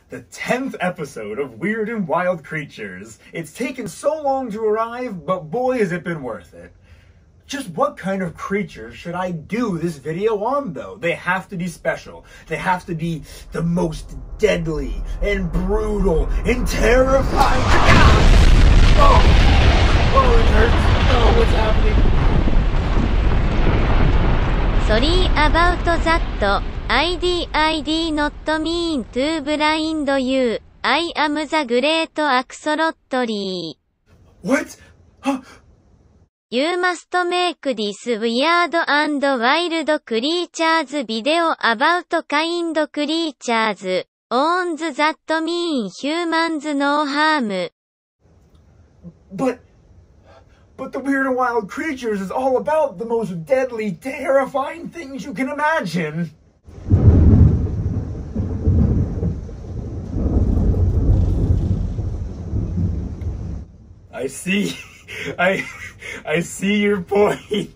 the 10th episode of Weird and Wild Creatures. It's taken so long to arrive, but boy has it been worth it. Just what kind of creatures should I do this video on, though? They have to be special. They have to be the most deadly and brutal and terrifying. Oh, it hurts. Oh, what's happening? Sorry about that. ID not mean to blind you. I am the great axolotl. What? Huh? You must make this weird and wild creatures video about kind creatures. Owns that mean humans no harm. But the Weird and Wild Creatures is all about the most deadly, terrifying things you can imagine. I see. I see your point.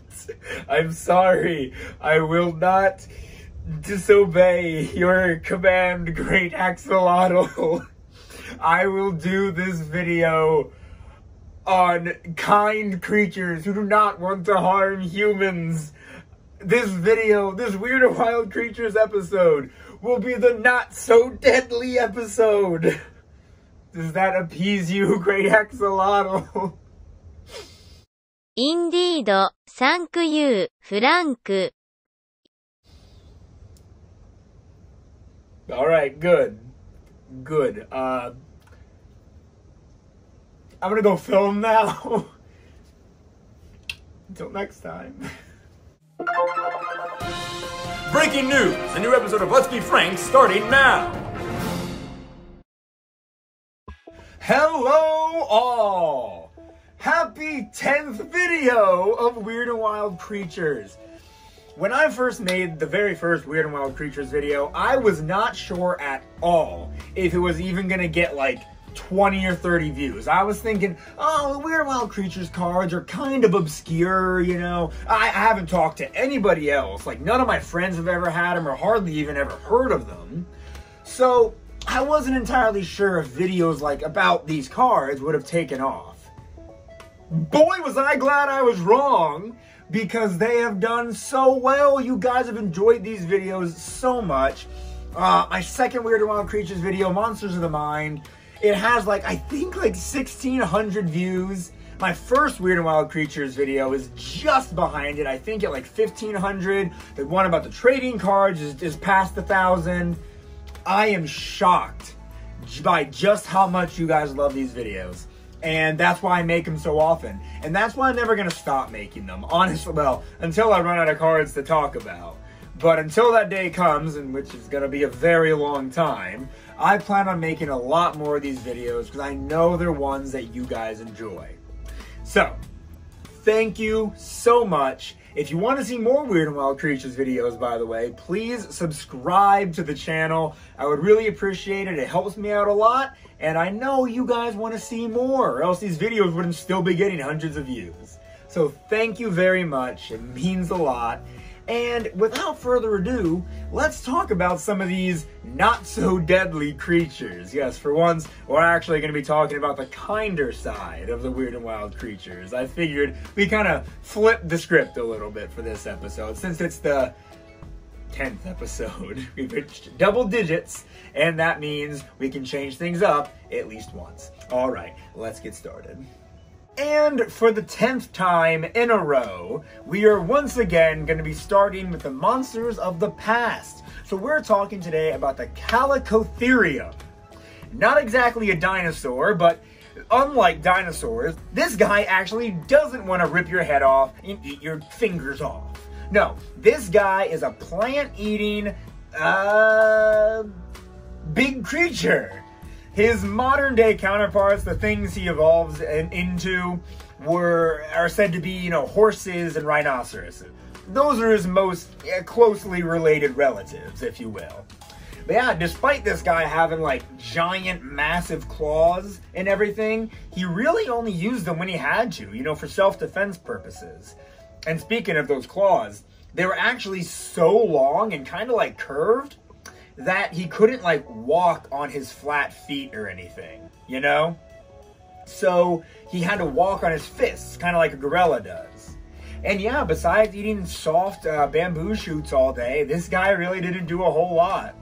I'm sorry. I will not disobey your command, Great Axolotl. I will do this video on kind creatures who do not want to harm humans. This video, this Weird and Wild Creatures episode, will be the not so deadly episode. Does that appease you, Great Axolotl? Indeed, thank you, Frank. Alright, good. Good. I'm gonna go film now. Until next time. Breaking news! A new episode of Let's Be Frank starting now! Hello all! Happy 10th video of Weird and Wild Creatures. When I first made the very first Weird and Wild Creatures video, I was not sure at all if it was even gonna get like 20 or 30 views. I was thinking, oh, the Weird and Wild Creatures cards are kind of obscure, you know. I haven't talked to anybody else. Like, none of my friends have ever had them or hardly even ever heard of them. So I wasn't entirely sure if videos like about these cards would have taken off. Boy, was I glad I was wrong, because they have done so well. You guys have enjoyed these videos so much. My second Weird and Wild Creatures video, Monsters of the Mind, it has like, I think like 1,600 views. My first Weird and Wild Creatures video is just behind it. I think at like 1,500. The one about the trading cards is past 1,000. I am shocked by just how much you guys love these videos. And that's why I make them so often. And that's why I'm never going to stop making them. Honestly, well, until I run out of cards to talk about. But until that day comes, and which is going to be a very long time, I plan on making a lot more of these videos because I know they're ones that you guys enjoy. So, thank you so much. If you want to see more Weird and Wild Creatures videos, by the way, please subscribe to the channel. I would really appreciate it. It helps me out a lot. And I know you guys want to see more, or else these videos wouldn't still be getting hundreds of views. So thank you very much. It means a lot. And without further ado, let's talk about some of these not-so-deadly creatures. Yes, for once, we're actually going to be talking about the kinder side of the Weird and Wild Creatures. I figured we kind of flipped the script a little bit for this episode, since it's the 10th episode. We've reached double digits, and that means we can change things up at least once. All right, let's get started. And for the 10th time in a row, we are once again going to be starting with the monsters of the past. So we're talking today about the Calicotherium. Not exactly a dinosaur, but unlike dinosaurs, this guy actually doesn't want to rip your head off and eat your fingers off. No, this guy is a plant-eating, big creature. His modern-day counterparts, the things he evolves into, are said to be, you know, horses and rhinoceroses. Those are his most closely related relatives, if you will. But yeah, despite this guy having, like, giant, massive claws and everything, he really only used them when he had to, you know, for self-defense purposes. And speaking of those claws, they were actually so long and kind of like curved that he couldn't, like, walk on his flat feet or anything, you know? So he had to walk on his fists, kind of like a gorilla does. And yeah, besides eating soft bamboo shoots all day, this guy really didn't do a whole lot.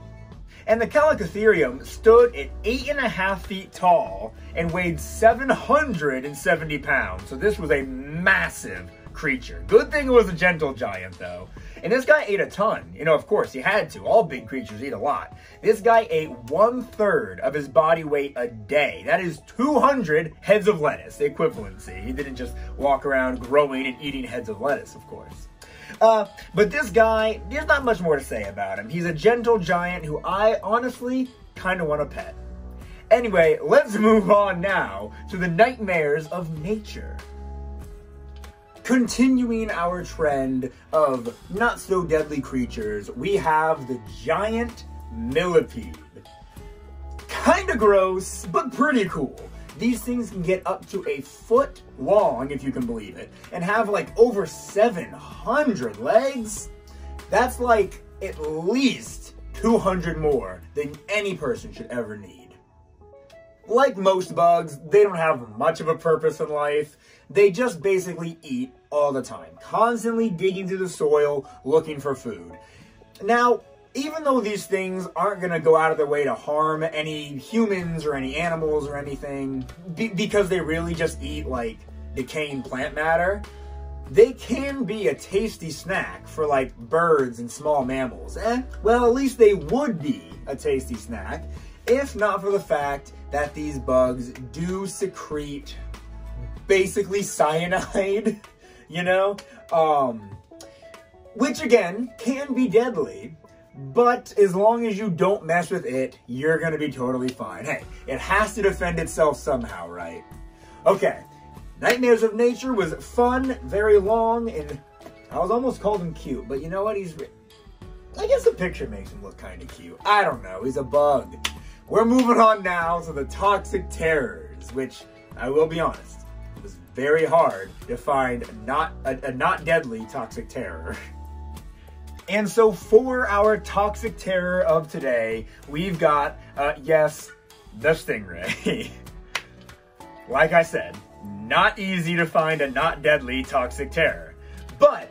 And the Calicotherium stood at 8.5 feet tall and weighed 770 pounds. So this was a massive creature. Good thing it was a gentle giant, though. And this guy ate a ton. You know, of course, he had to. All big creatures eat a lot. This guy ate 1/3 of his body weight a day. That is 200 heads of lettuce, the equivalency. He didn't just walk around growing and eating heads of lettuce, of course. But this guy, there's not much more to say about him. He's a gentle giant who I honestly kind of want to pet. Anyway, let's move on now to the nightmares of nature. Continuing our trend of not-so-deadly creatures, we have the giant millipede. Kinda gross, but pretty cool. These things can get up to a foot long, if you can believe it, and have like over 700 legs. That's like at least 200 more than any person should ever need. Like most bugs, they don't have much of a purpose in life. They just basically eat all the time, constantly digging through the soil, looking for food. Now, even though these things aren't going to go out of their way to harm any humans or any animals or anything, because they really just eat, like, decaying plant matter, they can be a tasty snack for, like, birds and small mammals. Well, at least they would be a tasty snack, if not for the fact that these bugs do secrete basically cyanide, you know? Which, again, can be deadly. But as long as you don't mess with it, you're going to be totally fine. Hey, it has to defend itself somehow, right? Okay, Nightmares of Nature was fun, very long, and I was almost called him cute. But you know what? I guess the picture makes him look kind of cute. I don't know. He's a bug. We're moving on now to the Toxic Terrors, which, I will be honest, it was very hard to find a not deadly Toxic Terror. And so for our Toxic Terror of today, we've got, yes, the Stingray. Like I said, not easy to find a not deadly Toxic Terror. But,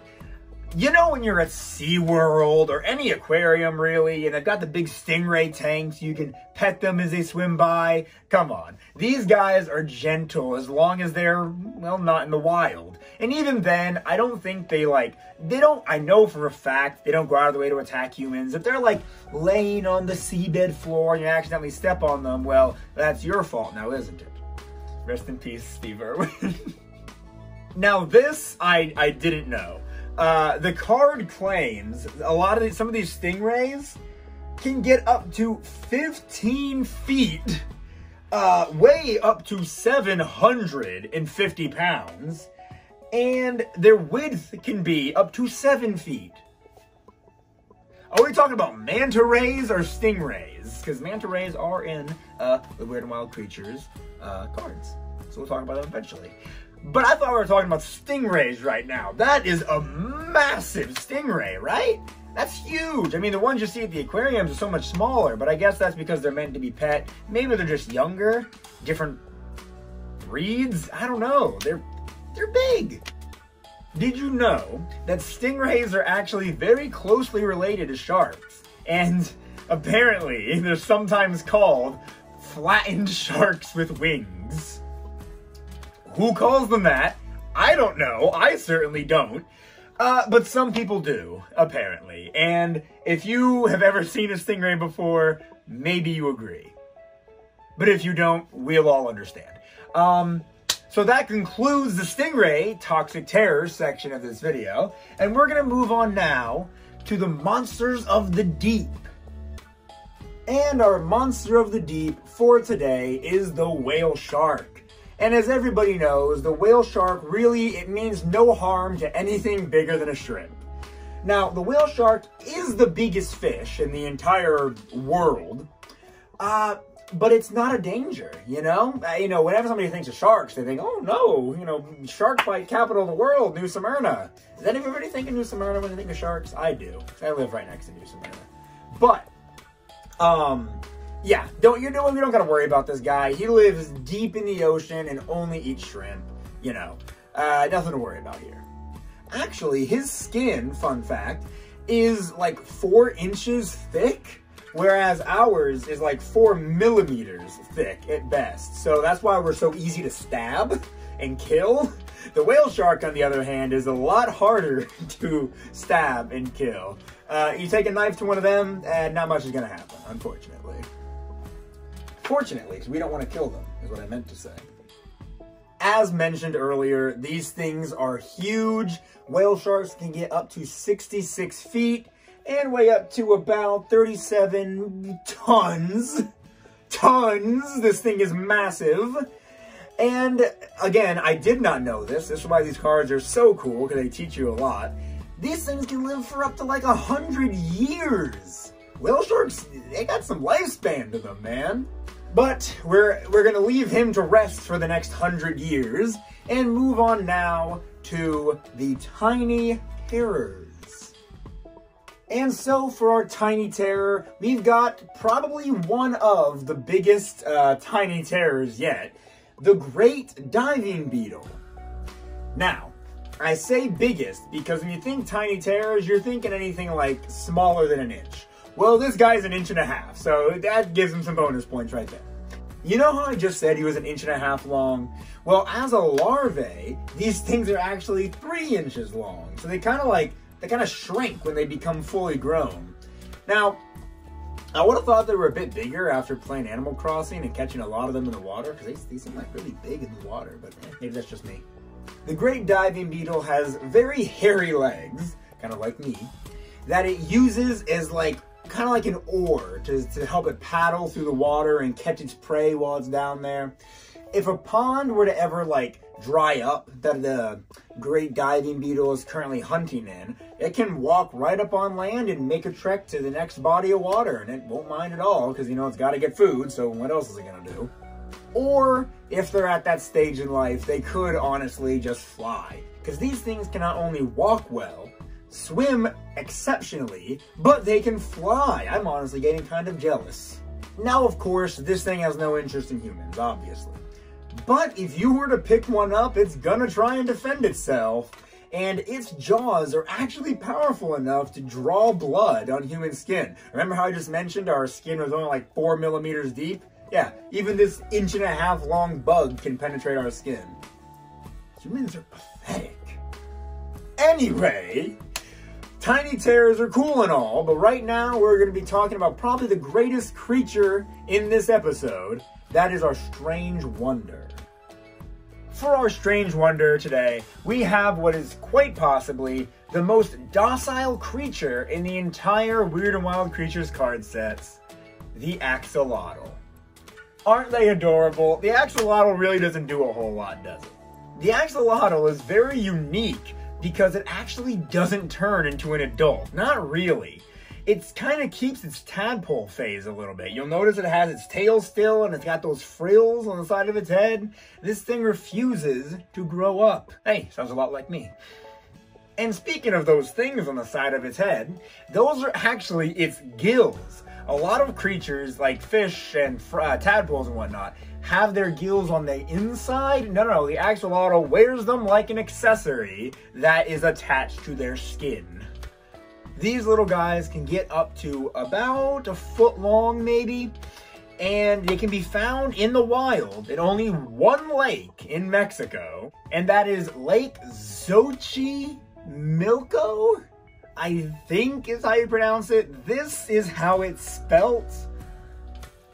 you know when you're at SeaWorld or any aquarium really, and they've got the big Stingray tanks, you can pet them as they swim by? Come on. These guys are gentle as long as they're, well, not in the wild. And even then, I don't think I know for a fact they don't go out of the way to attack humans. If they're like laying on the seabed floor and you accidentally step on them, well, that's your fault now, isn't it? Rest in peace, Steve Irwin. Now this, I didn't know. The card claims some of these stingrays can get up to 15 feet, weigh up to 750 pounds, and their width can be up to 7 feet. Are we talking about manta rays or stingrays? Because manta rays are in the Weird and Wild Creatures cards. So we'll talk about them eventually. But I thought we were talking about stingrays right now. That is a massive stingray, right? That's huge. I mean, the ones you see at the aquariums are so much smaller, but I guess that's because they're meant to be pet. Maybe they're just younger, different breeds. I don't know. They're big. Did you know that stingrays are actually very closely related to sharks? And apparently, they're sometimes called flattened sharks with wings. Who calls them that? I don't know. I certainly don't. But some people do, apparently. And if you have ever seen a stingray before, maybe you agree. But if you don't, we'll all understand. So that concludes the Stingray Toxic Terror section of this video. And we're going to move on now to the Monsters of the Deep. And our Monster of the Deep for today is the whale shark. And as everybody knows, the whale shark really, it means no harm to anything bigger than a shrimp. Now, the whale shark is the biggest fish in the entire world, but it's not a danger, you know? Whenever somebody thinks of sharks, they think, oh no, shark bite capital of the world, New Smyrna. Does anybody think of New Smyrna when they think of sharks? I do. I live right next to New Smyrna. But Yeah, we don't gotta worry about this guy. He lives deep in the ocean and only eats shrimp. You know, nothing to worry about here. Actually, his skin, fun fact, is like 4 inches thick, whereas ours is like 4 millimeters thick at best. So that's why we're so easy to stab and kill. The whale shark, on the other hand, is a lot harder to stab and kill. You take a knife to one of them, and not much is gonna happen, unfortunately. Fortunately, because we don't want to kill them, is what I meant to say. As mentioned earlier, these things are huge. Whale sharks can get up to 66 feet and weigh up to about 37 tons. Tons! This thing is massive. And again, I did not know this. This is why these cards are so cool, because they teach you a lot. These things can live for up to like 100 years. Whale sharks, they got some lifespan to them, man. But we're gonna leave him to rest for the next 100 years and move on now to the tiny terrors. And so for our tiny terror, we've got probably one of the biggest tiny terrors yet, the great diving beetle. Now, I say biggest because when you think tiny terrors, you're thinking anything like smaller than an inch. Well, this guy's 1.5 inches, so that gives him some bonus points right there. You know how I just said he was 1.5 inches long? Well, as a larvae, these things are actually 3 inches long. So they kind of shrink when they become fully grown. Now, I would have thought they were a bit bigger after playing Animal Crossing and catching a lot of them in the water, because they seem like really big in the water, but maybe that's just me. The great diving beetle has very hairy legs, kind of like me, that it uses as kind of like an oar to help it paddle through the water and catch its prey while it's down there. If a pond were to ever dry up that the great diving beetle is currently hunting in, it can walk right up on land and make a trek to the next body of water, and it won't mind at all because, you know, it's got to get food, so what else is it going to do? Or if they're at that stage in life, they could honestly just fly, because these things can not only walk well, swim exceptionally, but they can fly. I'm honestly getting kind of jealous. Now, of course, this thing has no interest in humans, obviously. But if you were to pick one up, it's gonna try and defend itself, and its jaws are actually powerful enough to draw blood on human skin. Remember how I just mentioned our skin was only like 4 millimeters deep? Yeah, even this 1.5 inch long bug can penetrate our skin. Humans are pathetic. Anyway, tiny terrors are cool and all, but right now we're going to be talking about probably the greatest creature in this episode. That is our strange wonder. For our strange wonder today, we have what is quite possibly the most docile creature in the entire Weird and Wild Creatures card sets, the axolotl. Aren't they adorable? The axolotl really doesn't do a whole lot, does it? The axolotl is very unique because it actually doesn't turn into an adult. Not really. It kind of keeps its tadpole phase a little bit. You'll notice it has its tail still and it's got those frills on the side of its head. This thing refuses to grow up. Hey, sounds a lot like me. And speaking of those things on the side of its head, those are actually its gills. A lot of creatures like fish and tadpoles and whatnot have their gills on the inside. No, the axolotl wears them like an accessory that is attached to their skin. These little guys can get up to about 1 foot long, maybe, and they can be found in the wild in only one lake in Mexico, and that is Lake Xochimilco, I think is how you pronounce it. This is how it's spelt.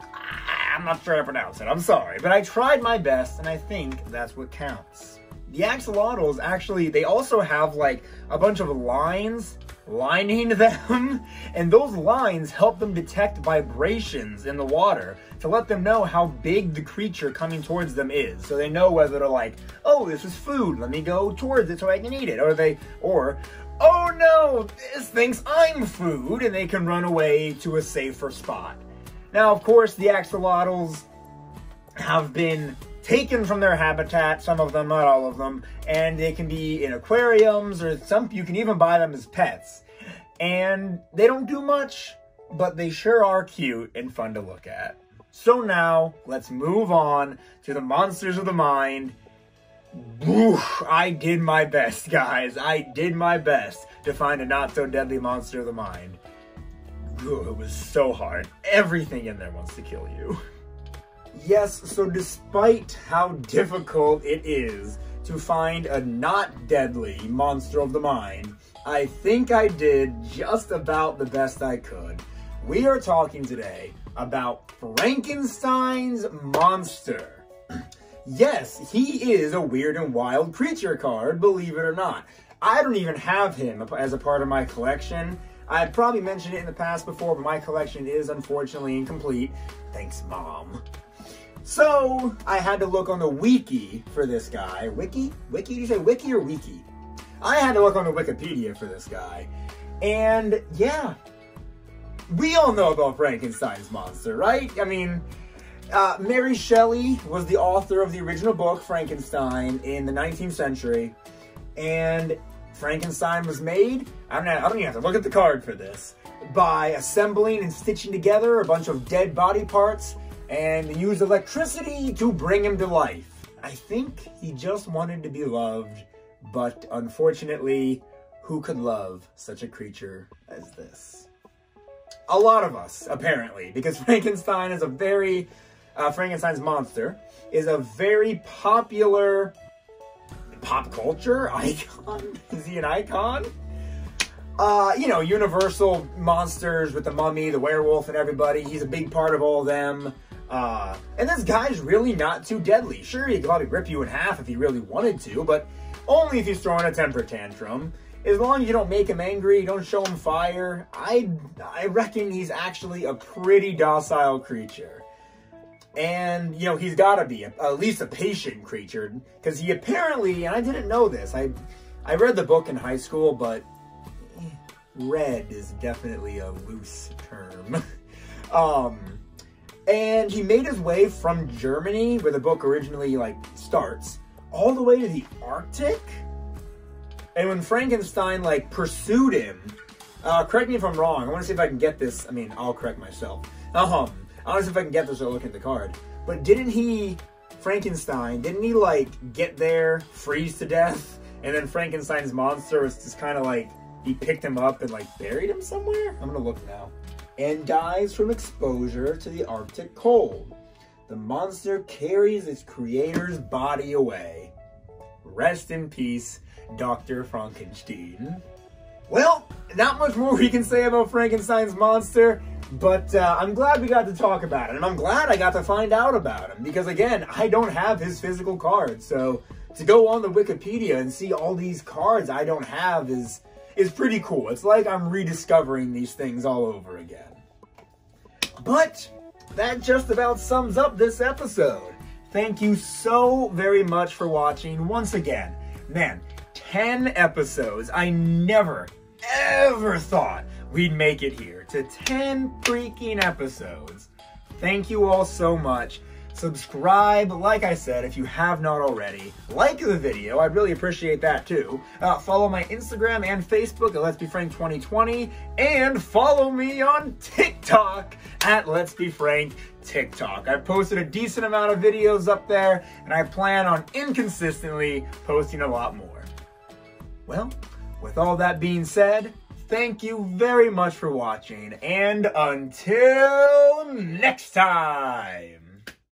I'm not sure how to pronounce it, I'm sorry, but I tried my best, and I think that's what counts. The axolotls actually, they also have like a bunch of lines lining them, and those lines help them detect vibrations in the water to let them know how big the creature coming towards them is. So they know whether to like, oh, this is food, let me go towards it so I can eat it, or oh no, this thinks I'm food, and they can run away to a safer spot. Now, of course, the axolotls have been taken from their habitat, some of them, not all of them, and they can be in aquariums, or you can even buy them as pets. And they don't do much, but they sure are cute and fun to look at. So now, let's move on to the monsters of the mind. Oof, I did my best, guys. I did my best to find a not-so-deadly monster of the mind. Ooh, it was so hard. Everything in there wants to kill you. Yes, so despite how difficult it is to find a not deadly monster of the mind, I think I did just about the best I could. We are talking today about Frankenstein's Monster. Yes, he is a weird and wild creature card, believe it or not. I don't even have him as a part of my collection. I've probably mentioned it in the past before, but my collection is unfortunately incomplete. Thanks, Mom. So, I had to look on the wiki for this guy. Wiki? Wiki? Did you say wiki or wiki? I had to look on the Wikipedia for this guy. And, yeah. We all know about Frankenstein's Monster, right? I mean, Mary Shelley was the author of the original book, Frankenstein, in the 19th century. And Frankenstein was made, I don't even have to look at the card for this, by assembling and stitching together a bunch of dead body parts and used electricity to bring him to life. I think he just wanted to be loved, but unfortunately, who could love such a creature as this? A lot of us, apparently, because Frankenstein's Monster is a very popular pop culture icon. Is he an icon? You know, Universal monsters with the mummy, the werewolf, and everybody. He's a big part of all of them. And this guy's really not too deadly. Sure, he could probably rip you in half if he really wanted to, but only if he's throwing a temper tantrum. As long as you don't make him angry, you don't show him fire, I reckon he's actually a pretty docile creature. And, you know, he's got to be at least a patient creature, because he apparently, and I didn't know this, I read the book in high school, but read is definitely a loose term. And he made his way from Germany, where the book originally, starts, all the way to the Arctic. And when Frankenstein, pursued him, correct me if I'm wrong, I want to see if I can get this, I'll correct myself. I want to see if I can get this or look at the card. But didn't he, get there, freeze to death, and then Frankenstein's monster was just kind of he picked him up and buried him somewhere? I'm going to look now. And dies from exposure to the Arctic cold. The monster carries its creator's body away. Rest in peace, Dr. Frankenstein. Well, not much more we can say about Frankenstein's Monster, but I'm glad we got to talk about it, and I'm glad I got to find out about him, because again, I don't have his physical cards, so to go on the Wikipedia and see all these cards I don't have is pretty cool. It's like I'm rediscovering these things all over again. But that just about sums up this episode. Thank you so very much for watching once again. Man, 10 episodes. I never, ever thought we'd make it here to 10 freaking episodes. Thank you all so much. Subscribe, like I said, if you have not already. Like the video, I'd really appreciate that too. Follow my Instagram and Facebook at Let's Be Frank 2020. And follow me on TikTok at Let's Be Frank TikTok. I've posted a decent amount of videos up there, and I plan on inconsistently posting a lot more. Well, with all that being said, thank you very much for watching, and until next time!